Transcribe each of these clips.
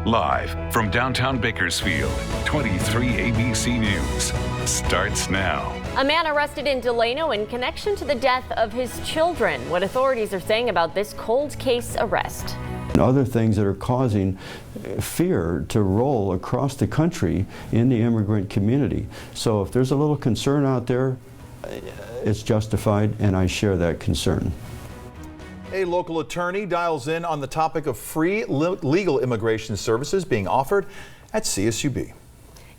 Live from downtown Bakersfield, 23 ABC News starts now. A man arrested in Delano in connection to the death of his children. What authorities are saying about this cold case arrest. Other things that are causing fear to roll across the country in the immigrant community. So if there's a little concern out there, it's justified, and I share that concern. A local attorney dials in on the topic of free legal immigration services being offered at CSUB.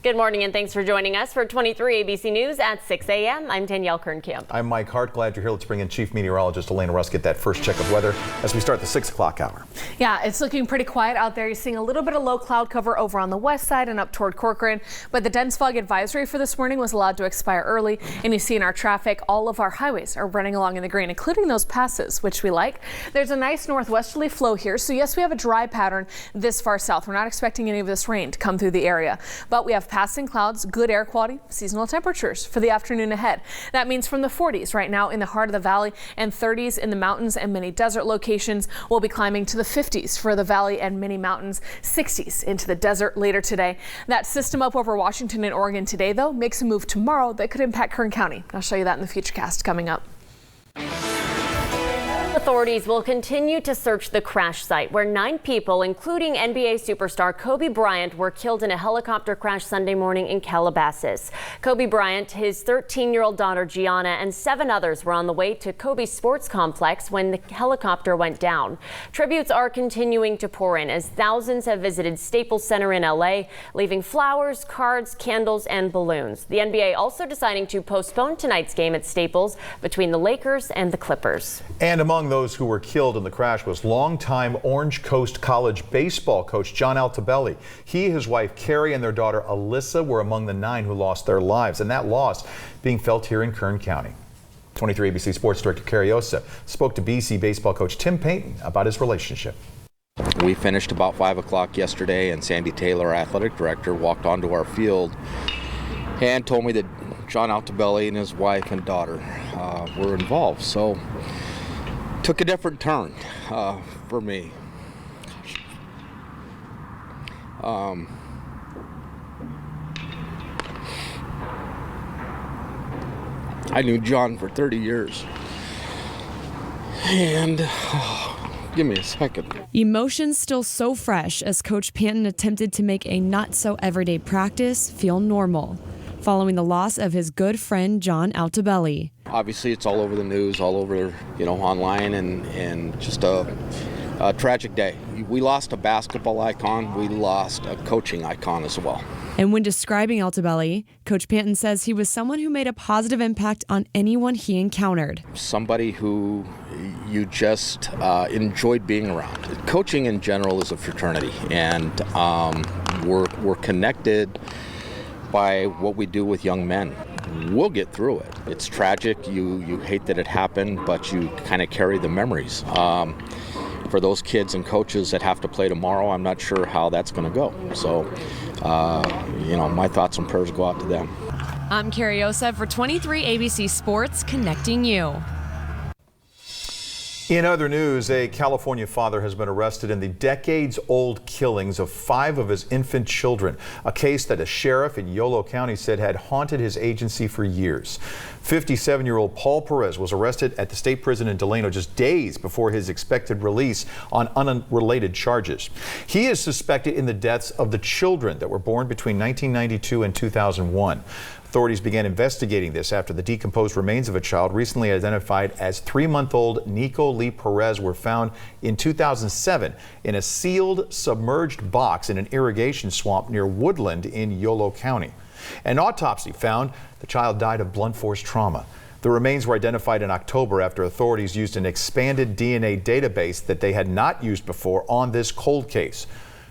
Good morning and thanks for joining us for 23 ABC News at 6 a.m. I'm Danielle Kernkamp. I'm Mike Hart. Glad you're here. Let's bring in Chief Meteorologist Elena Russ, get that first check of weather as we start the 6 o'clock hour. Yeah, it's looking pretty quiet out there. You're seeing a little bit of low cloud cover over on the west side and up toward Corcoran, but the dense fog advisory for this morning was allowed to expire early. And you see in our traffic, all of our highways are running along in the green, including those passes, which we like. There's a nice northwesterly flow here. So yes, we have a dry pattern this far south. We're not expecting any of this rain to come through the area, but we have passing clouds, good air quality, seasonal temperatures for the afternoon ahead. That means from the 40s right now in the heart of the valley and 30s in the mountains and many desert locations. We'll be climbing to the 50s for the valley and many mountains, 60s into the desert later today. That system up over Washington and Oregon today, though, makes a move tomorrow that could impact Kern County. I'll show you that in the Futurecast coming up. Authorities will continue to search the crash site where 9 people, including NBA superstar Kobe Bryant, were killed in a helicopter crash Sunday morning in Calabasas. Kobe Bryant, his 13-year-old daughter Gianna, and 7 others were on the way to Kobe's sports complex when the helicopter went down. Tributes are continuing to pour in as thousands have visited Staples Center in LA, leaving flowers, cards, candles, and balloons. The NBA also deciding to postpone tonight's game at Staples between the Lakers and the Clippers. And among those who were killed in the crash was longtime Orange Coast College baseball coach John Altobelli. He, his wife Carrie, and their daughter Alyssa were among the 9 who lost their lives, and that loss being felt here in Kern County. 23 ABC Sports Director Cariosa spoke to BC baseball coach Tim Payton about his relationship. We finished about 5 o'clock yesterday, and Sandy Taylor, our athletic director, walked onto our field and told me that John Altobelli and his wife and daughter were involved. So took a different turn for me. I knew John for 30 years. And give me a second. Emotions still so fresh as Coach Panton attempted to make a not-so-everyday practice feel normal, following the loss of his good friend John Altobelli. Obviously, it's all over the news, all over, online, and just a tragic day. We lost a basketball icon. We lost a coaching icon as well. And when describing Altobelli, Coach Panton says he was someone who made a positive impact on anyone he encountered. Somebody who you just enjoyed being around. Coaching in general is a fraternity, and we're connected by what we do with young men. We'll get through it. It's tragic. You hate that it happened, but you kind of carry the memories. For those kids and coaches that have to play tomorrow, I'm not sure how that's going to go. So, my thoughts and prayers go out to them. I'm Cariosa for 23 ABC Sports, connecting you. In other news, a California father has been arrested in the decades-old killings of 5 of his infant children, a case that a sheriff in Yolo County said had haunted his agency for years. 57-year-old Paul Perez was arrested at the state prison in Delano just days before his expected release on unrelated charges. He is suspected in the deaths of the children that were born between 1992 and 2001. Authorities began investigating this after the decomposed remains of a child recently identified as 3-month-old Nico Lee Perez were found in 2007 in a sealed, submerged box in an irrigation swamp near Woodland in Yolo County. An autopsy found the child died of blunt force trauma. The remains were identified in October after authorities used an expanded DNA database that they had not used before on this cold case.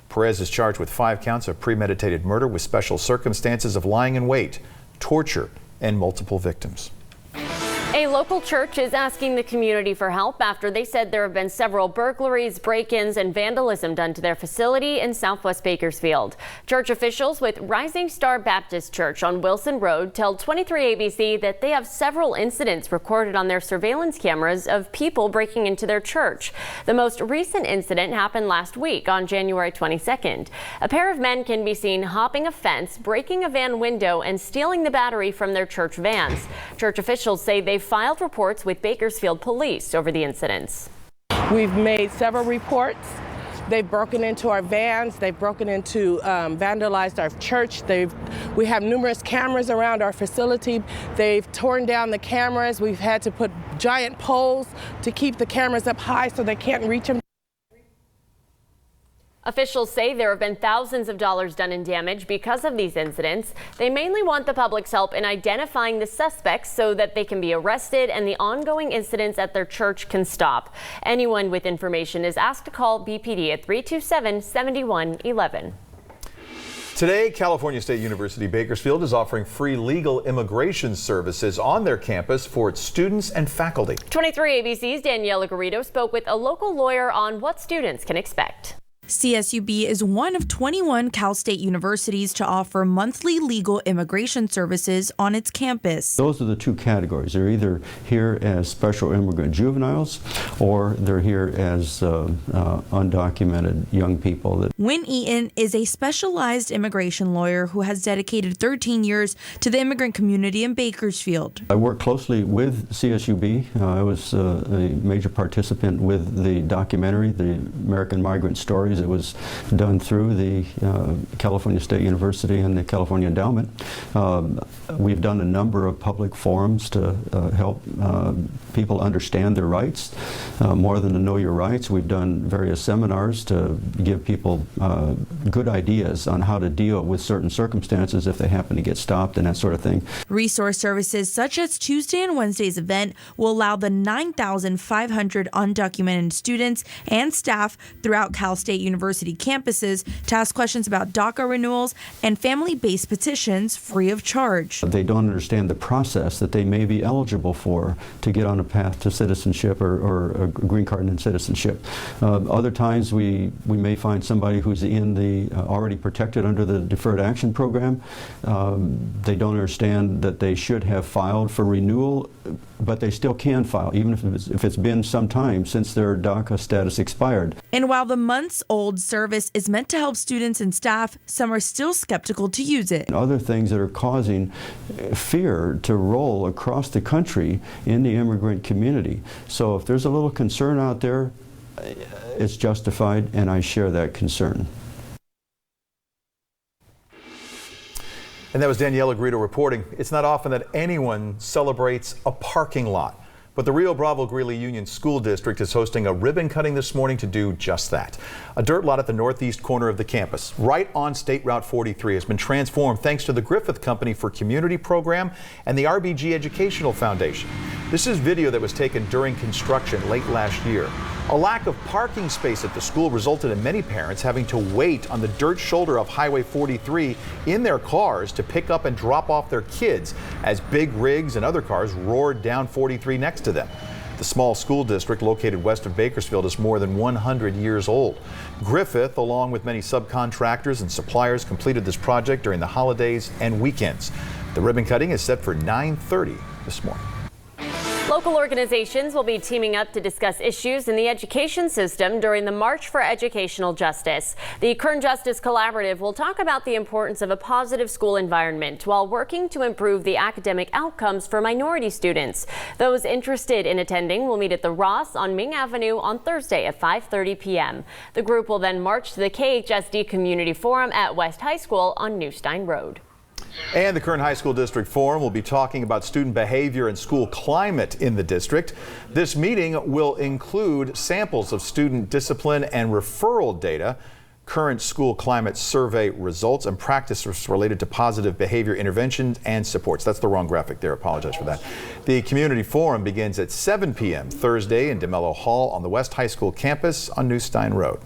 Perez is charged with 5 counts of premeditated murder with special circumstances of lying in wait, torture, and multiple victims. A local church is asking the community for help after they said there have been several burglaries, break-ins, and vandalism done to their facility in Southwest Bakersfield. Church officials with Rising Star Baptist Church on Wilson Road tell 23 ABC that they have several incidents recorded on their surveillance cameras of people breaking into their church. The most recent incident happened last week on January 22nd. A pair of men can be seen hopping a fence, breaking a van window, and stealing the battery from their church vans. Church officials say they filed reports with Bakersfield police over the incidents. We've made several reports. They've broken into our vans. They've broken into, vandalized our church. We have numerous cameras around our facility. They've torn down the cameras. We've had to put giant poles to keep the cameras up high so they can't reach them. Officials say there have been thousands of dollars done in damage because of these incidents. They mainly want the public's help in identifying the suspects so that they can be arrested and the ongoing incidents at their church can stop. Anyone with information is asked to call BPD at 327-7111. Today, California State University Bakersfield is offering free legal immigration services on their campus for its students and faculty. 23 ABC's Daniela Garrido spoke with a local lawyer on what students can expect. CSUB is one of 21 Cal State universities to offer monthly legal immigration services on its campus. Those are the two categories. They're either here as special immigrant juveniles or they're here as undocumented young people. Wynn Eaton is a specialized immigration lawyer who has dedicated 13 years to the immigrant community in Bakersfield. I work closely with CSUB. I was a major participant with the documentary, The American Migrant Stories. It was done through the California State University and the California Endowment. We've done a number of public forums to help people understand their rights, more than to know your rights. We've done various seminars to give people good ideas on how to deal with certain circumstances if they happen to get stopped and that sort of thing. Resource services such as Tuesday and Wednesday's event will allow the 9,500 undocumented students and staff throughout Cal State University campuses to ask questions about DACA renewals and family-based petitions free of charge. They don't understand the process that they may be eligible for to get on a path to citizenship or a green card and citizenship. Other times we may find somebody who's in the already protected under the Deferred Action Program. They don't understand that they should have filed for renewal, but they still can file, even if it's been some time since their DACA status expired. And while the months-old service is meant to help students and staff, some are still skeptical to use it. Other things that are causing fear to roll across the country in the immigrant community. So if there's a little concern out there, it's justified, and I share that concern. And that was Daniela Garrido reporting. It's not often that anyone celebrates a parking lot, but the Rio Bravo Greeley Union School District is hosting a ribbon cutting this morning to do just that. A dirt lot at the northeast corner of the campus, right on State Route 43, has been transformed thanks to the Griffith Company for Community Program and the RBG Educational Foundation. This is video that was taken during construction late last year. A lack of parking space at the school resulted in many parents having to wait on the dirt shoulder of Highway 43 in their cars to pick up and drop off their kids as big rigs and other cars roared down 43 next to them. The small school district located west of Bakersfield is more than 100 years old. Griffith, along with many subcontractors and suppliers, completed this project during the holidays and weekends. The ribbon cutting is set for 9:30 this morning. Local organizations will be teaming up to discuss issues in the education system during the March for Educational Justice. The Kern Justice Collaborative will talk about the importance of a positive school environment while working to improve the academic outcomes for minority students. Those interested in attending will meet at the Ross on Ming Avenue on Thursday at 5:30 p.m. The group will then march to the KHSD Community Forum at West High School on New Stein Road. And the Kern High School District Forum will be talking about student behavior and school climate in the district. This meeting will include samples of student discipline and referral data, current school climate survey results, and practices related to positive behavior interventions and supports. That's the wrong graphic there. Apologize for that. The Community Forum begins at 7 p.m. Thursday in DeMello Hall on the West High School campus on New Stein Road.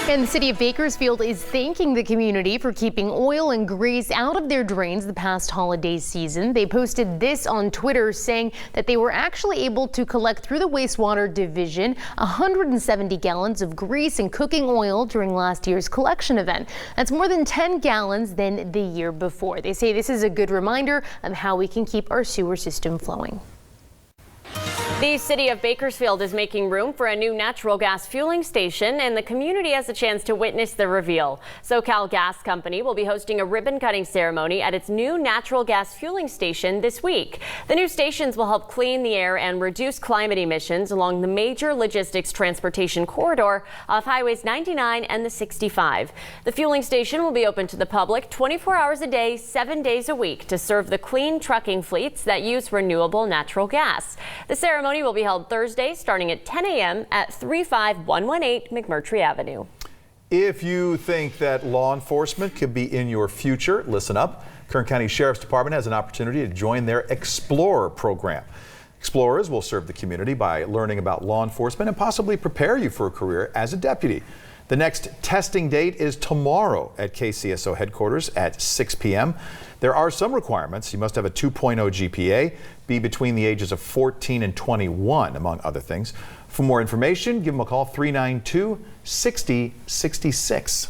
And the City of Bakersfield is thanking the community for keeping oil and grease out of their drains the past holiday season. They posted this on Twitter saying that they were actually able to collect through the wastewater division 170 gallons of grease and cooking oil during last year's collection event. That's more than 10 gallons than the year before. They say this is a good reminder of how we can keep our sewer system flowing. The City of Bakersfield is making room for a new natural gas fueling station, and the community has a chance to witness the reveal. SoCal Gas Company will be hosting a ribbon-cutting ceremony at its new natural gas fueling station this week. The new stations will help clean the air and reduce climate emissions along the major logistics transportation corridor of Highways 99 and the 65. The fueling station will be open to the public 24 hours a day, 7 days a week to serve the clean trucking fleets that use renewable natural gas. The ceremony will be held Thursday starting at 10 a.m. at 35118 McMurtry Avenue. If you think that law enforcement could be in your future, listen up. Kern County Sheriff's Department has an opportunity to join their Explorer program. Explorers will serve the community by learning about law enforcement and possibly prepare you for a career as a deputy. The next testing date is tomorrow at KCSO headquarters at 6 p.m. There are some requirements. You must have a 2.0 GPA, be between the ages of 14 and 21, among other things. For more information, give them a call 392-6066.